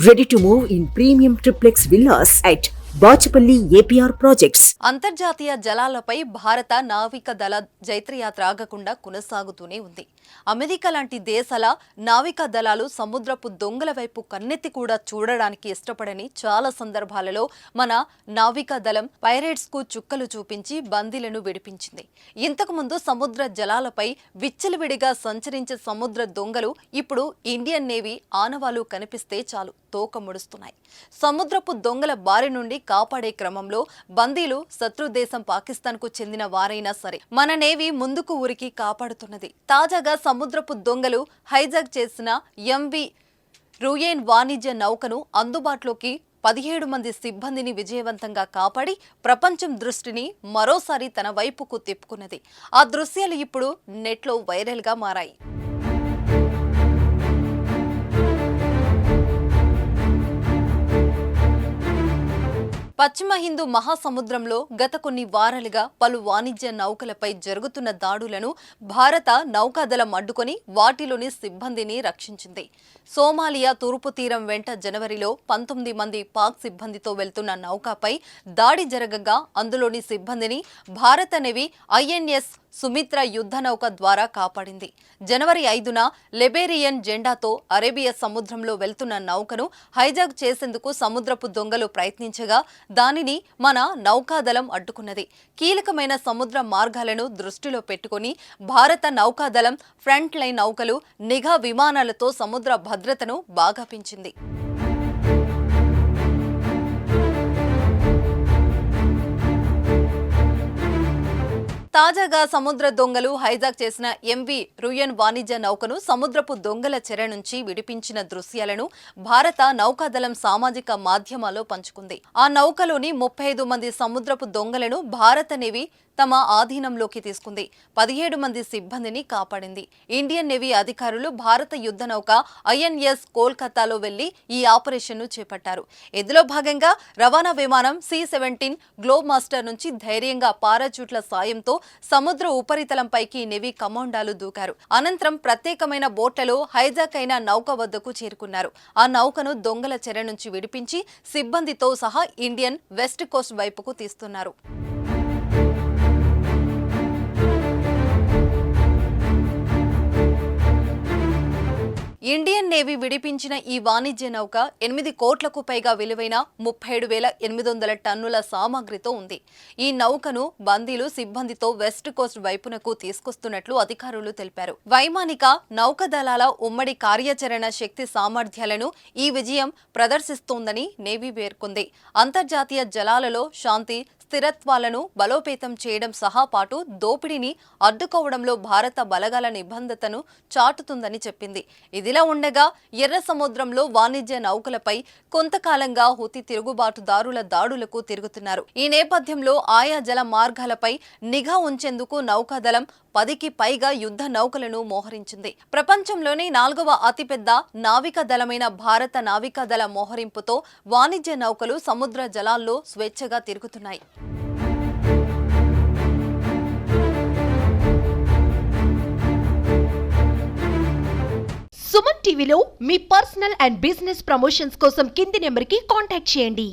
Ready to move in premium triplex villas at Bachupally APR projects. అంతర్జాతీయ జలాలపై భారత నావిక దళ జైత్రయాత్ర ఆగకుండా కొనసాగుతూనే ఉంది. అమెరికా లాంటి దేశాల నావికా దళాలు సముద్రపు దొంగల వైపు కన్నెత్తి కూడా చూడడానికి ఇష్టపడని చాలా సందర్భాలలో మన నావికా దళం పైరేట్స్ కు చుక్కలు చూపించి బందీలను విడిపించింది. ఇంతకుముందు సముద్ర జలాలపై విచ్చలవిడిగా సంచరించే సముద్ర దొంగలు ఇప్పుడు ఇండియన్ నేవీ ఆనవాలు కనిపిస్తే చాలు తోక ముడుస్తున్నాయి. సముద్రపు దొంగల బారి నుండి కాపాడే క్రమంలో బందీలు శత్రు దేశం పాకిస్తాన్ కు చెందిన వారైనా సరే మన నేవీ ముందుకు ఉరికి కాపాడుతున్నది. తాజాగా సముద్రపు దొంగలు హైజాక్ చేసిన ఎంవి రూయేన్ వాణిజ్య నౌకను అందుబాటులోకి 17 మంది సిబ్బందిని విజయవంతంగా కాపాడి ప్రపంచం దృష్టిని మరోసారి తన వైపుకు తిప్పుకున్నది. ఆ దృశ్యాలు ఇప్పుడు నెట్లో వైరల్ గా మారాయి. పశ్చిమ హిందూ మహాసముద్రంలో గత కొన్ని వారాలుగా పలు వాణిజ్య నౌకలపై జరుగుతున్న దాడులను భారత నౌకాదళం అడ్డుకొని వాటిలోని సిబ్బందిని రక్షించింది. సోమాలియా తూర్పు తీరం వెంట జనవరిలో 19 మంది పాక్ సిబ్బందితో వెళ్తున్న నౌకపై దాడి జరగగా అందులోని సిబ్బందిని భారత నేవీ ఐఎన్ఎస్ సుమిత్ర యుద్ధ నౌక ద్వారా కాపాడింది. జనవరి 5న లిబేరియన్ జెండాతో అరేబియా సముద్రంలో వెళ్తున్న నౌకను హైజాక్ చేసేందుకు సముద్రపు దొంగలు ప్రయత్నించగా దానిని మన నౌకాదళం అడ్డుకున్నది. కీలకమైన సముద్ర మార్గాలను దృష్టిలో పెట్టుకుని భారత నౌకాదళం ఫ్రంట్ లైన్ నౌకలు నిఘా విమానాలతో సముద్ర భద్రతను బాగా పెంచింది. తాజాగా సముద్ర దొంగలు హైజాక్ చేసిన ఎంవి రూయన్ వాణిజ్య నౌకను సముద్రపు దొంగల చెర నుంచి విడిపించిన దృశ్యాలను భారత నౌకాదళం సామాజిక మాధ్యమాల్లో పంచుకుంది. ఆ నౌకలోని 35 మంది సముద్రపు దొంగలను భారత నేవీ తమ ఆధీనంలోకి తీసుకుంది. 17 మంది సిబ్బందిని కాపాడింది. ఇండియన్ నేవీ అధికారులు భారత యుద్ధ నౌక ఐఎన్ఎస్ కోల్కతాలో వెళ్లి ఈ ఆపరేషన్ను చేపట్టారు. ఇందులో భాగంగా రవాణా విమానం C-17 గ్లోబ్ మాస్టర్ నుంచి ధైర్యంగా పారాచూట్ల సాయంతో సముద్ర ఉపరితలంపైకి నేవీ కమాండాలు దూకారు. అనంతరం ప్రత్యేకమైన బోట్లలో హైజాక్ అయిన నౌక వద్దకు చేరుకున్నారు. ఆ నౌకను దొంగల చెర నుంచి విడిపించి సిబ్బందితో సహా ఇండియన్ వెస్ట్ కోస్ట్ వైపుకు తీస్తున్నారు. ఇండియన్ నేవీ విడిపించిన ఈ వాణిజ్య నౌక 8 కోట్లకు పైగా విలువైన 37,800 టన్నుల సామాగ్రితో ఉంది. ఈ నౌకను బందీలు సిబ్బందితో వెస్ట్ కోస్ట్ వైపునకు తీసుకొస్తున్నట్లు అధికారులు తెలిపారు. వైమానిక నౌకాదళాల ఉమ్మడి కార్యాచరణ శక్తి సామర్థ్యాలను ఈ విజయం ప్రదర్శిస్తోందని నేవీ పేర్కొంది. అంతర్జాతీయ జలాలలో శాంతి స్థిరత్వాలను బలోపేతం చేయడం సహా పాటు దోపిడీని అడ్డుకోవడంలో భారత బలగాల నిబద్ధతను చాటుతుందని చెప్పింది. ఇదిలా ఉండగా ఎర్ర సముద్రంలో వాణిజ్య నౌకలపై కొంతకాలంగా హుతీ తిరుగుబాటుదారుల దాడులకు తిరుగుతున్నారు. ఈ నేపథ్యంలో ఆయా జల మార్గాలపై నిఘా ఉంచేందుకు నౌకాదళం 10కి పైగా యుద్ధ నౌకలను మోహరించింది. ప్రపంచంలోనే 4వ అతిపెద్ద నావికా దళమైన భారత నావికా దళ మోహరింపుతో వాణిజ్య నౌకలు సముద్ర జలాల్లో స్వేచ్ఛగా తిరుగుతున్నాయి. సుమన్ టీవీలో మీ పర్సనల్ అండ్ బిజినెస్ ప్రమోషన్స్ కోసం కింది నెంబర్కి కాంటాక్ట్ చేయండి.